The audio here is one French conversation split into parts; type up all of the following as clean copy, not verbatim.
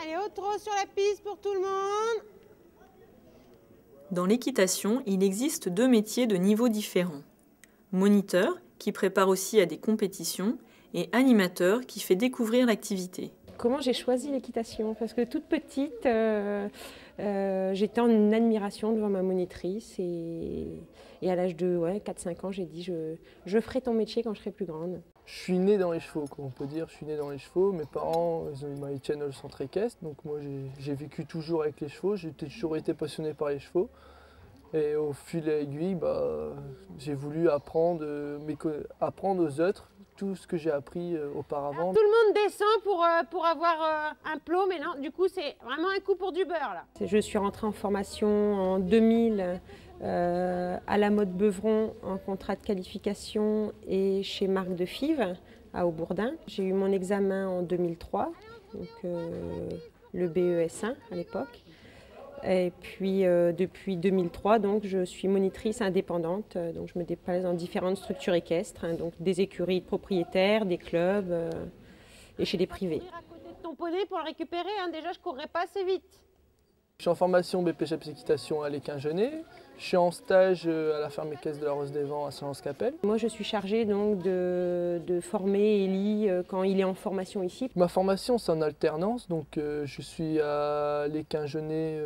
Allez, au trot sur la piste pour tout le monde. Dans l'équitation, il existe 2 métiers de niveaux différents. Moniteur, qui prépare aussi à des compétitions, et animateur, qui fait découvrir l'activité. Comment j'ai choisi l'équitation? Parce que toute petite, j'étais en admiration devant ma monitrice et à l'âge de 4-5 ans, j'ai dit je ferai ton métier quand je serai plus grande. Je suis né dans les chevaux, quoi, on peut dire. Je suis né dans les chevaux. Mes parents, ils tiennent le centre équestre, donc moi j'ai vécu toujours avec les chevaux. J'ai toujours été passionné par les chevaux. Et au fil et aiguille, j'ai voulu apprendre aux autres tout ce que j'ai appris auparavant. Tout le monde descend pour avoir un plot, mais non, du coup c'est vraiment un coup pour du beurre là. Je suis rentrée en formation en 2000 à la Motte Beuvron en contrat de qualification et chez Marc de Fives à Aubourdin. J'ai eu mon examen en 2003, donc le BES1 à l'époque. Et puis depuis 2003, donc, je suis monitrice indépendante, donc je me déplace dans différentes structures équestres, donc des écuries de propriétaires, des clubs et chez des privés. À côté de ton poney pour le récupérer, déjà je courrais pas assez vite. Je suis en formation BPGEPS équitation à l'Équin-Genet. Je suis en stage à la ferme équestre de la Rose des Vents à Saint-Lens-Capelle. Moi, je suis chargée donc de former Élie quand il est en formation ici. Ma formation, c'est en alternance, donc je suis à l'Équin-Genet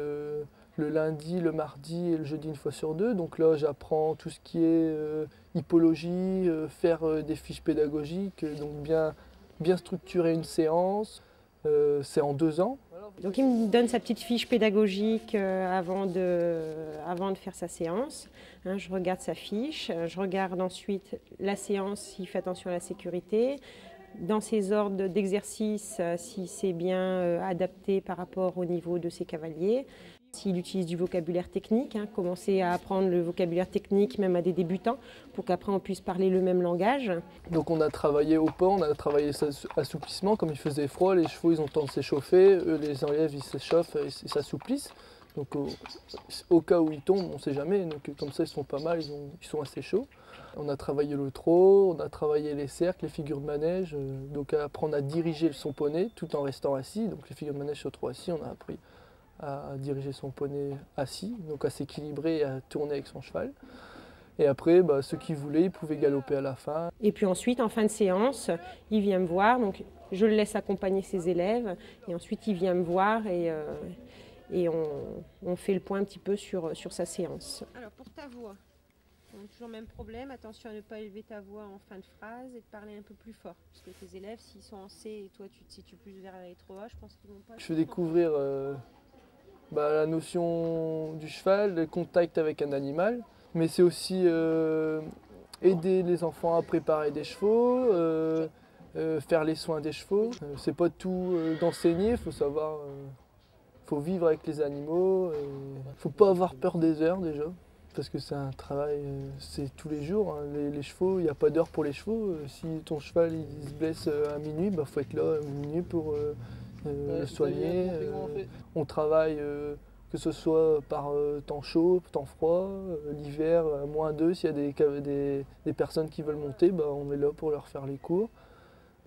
le lundi, le mardi et le jeudi une fois sur 2. Donc là, j'apprends tout ce qui est hippologie, faire des fiches pédagogiques, donc bien structurer une séance. C'est en 2 ans. Donc il me donne sa petite fiche pédagogique avant de faire sa séance. Je regarde sa fiche, je regarde ensuite la séance s'il fait attention à la sécurité. Dans ses ordres d'exercice, si c'est bien adapté par rapport au niveau de ses cavaliers. S'il utilise du vocabulaire technique, commencer à apprendre le vocabulaire technique même à des débutants pour qu'après on puisse parler le même langage. Donc on a travaillé au port, on a travaillé assouplissement, comme il faisait froid, les chevaux ils ont le temps de s'échauffer, eux les enlèvent, ils s'échauffent et ils s'assouplissent. Donc au cas où ils tombent, on ne sait jamais, donc comme ça ils sont pas mal, ils sont assez chauds. On a travaillé le trot, on a travaillé les cercles, les figures de manège, donc apprendre à diriger son poney tout en restant assis. Donc les figures de manège sur le trot assis, on a appris à diriger son poney assis, donc à s'équilibrer et à tourner avec son cheval. Et après, ceux qui voulaient, ils pouvaient galoper à la fin. Et puis ensuite, en fin de séance, il vient me voir, donc je le laisse accompagner ses élèves, et ensuite il vient me voir et on fait le point un petit peu sur sa séance. Alors pour ta voix, toujours le même problème, attention à ne pas élever ta voix en fin de phrase et de parler un peu plus fort. Parce que tes élèves, s'ils sont en C et toi tu te situes plus vers les trop bas, je pense qu'ils vont pas... Je fais découvrir la notion du cheval, le contact avec un animal, mais c'est aussi aider les enfants à préparer des chevaux, faire les soins des chevaux. C'est pas tout d'enseigner, il faut savoir, faut vivre avec les animaux, faut pas avoir peur des heures déjà, parce que c'est un travail, c'est tous les jours. Les chevaux, il n'y a pas d'heure pour les chevaux. Si ton cheval il se blesse à minuit, faut être là à minuit pour le soigner. On travaille que ce soit par temps chaud, temps froid, l'hiver -2, s'il y a des personnes qui veulent monter, on est là pour leur faire les cours.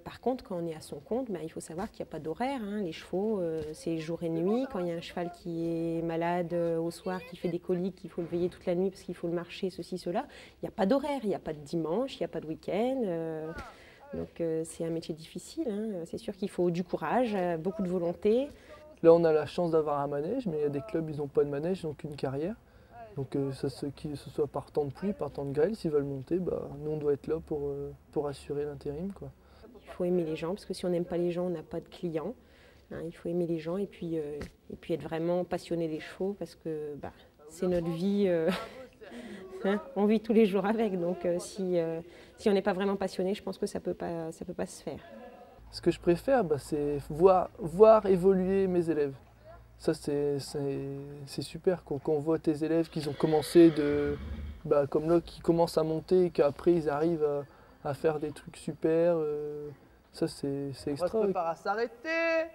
Par contre, quand on est à son compte, il faut savoir qu'il n'y a pas d'horaire. Les chevaux, c'est jour et nuit. Quand il y a un cheval qui est malade au soir, qui fait des coliques, il faut le veiller toute la nuit parce qu'il faut le marcher, ceci, cela. Il n'y a pas d'horaire, il n'y a pas de dimanche, il n'y a pas de week-end. Donc c'est un métier difficile. C'est sûr qu'il faut du courage, beaucoup de volonté. Là, on a la chance d'avoir un manège, mais il y a des clubs, ils n'ont pas de manège, ils n'ont qu'une carrière. Donc que ce soit par temps de pluie, par temps de grêle, s'ils veulent monter, nous on doit être là pour assurer l'intérim, quoi. Il faut aimer les gens, parce que si on n'aime pas les gens, on n'a pas de clients. Il faut aimer les gens et puis être vraiment passionné des chevaux, parce que c'est notre vie. On vit tous les jours avec, donc si on n'est pas vraiment passionné, je pense que ça peut pas se faire. Ce que je préfère, c'est voir évoluer mes élèves. Ça, c'est super. Quand on voit tes élèves qui ont commencé comme là, qui commencent à monter et qu'après ils arrivent à faire des trucs super, ça c'est extra. On se prépare à s'arrêter,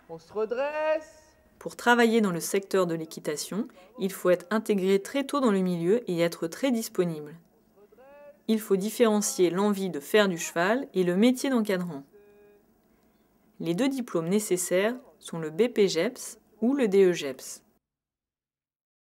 on se redresse. Pour travailler dans le secteur de l'équitation, il faut être intégré très tôt dans le milieu et être très disponible. Il faut différencier l'envie de faire du cheval et le métier d'encadrant. Les 2 diplômes nécessaires sont le BPGEPS ou le DEGEPS.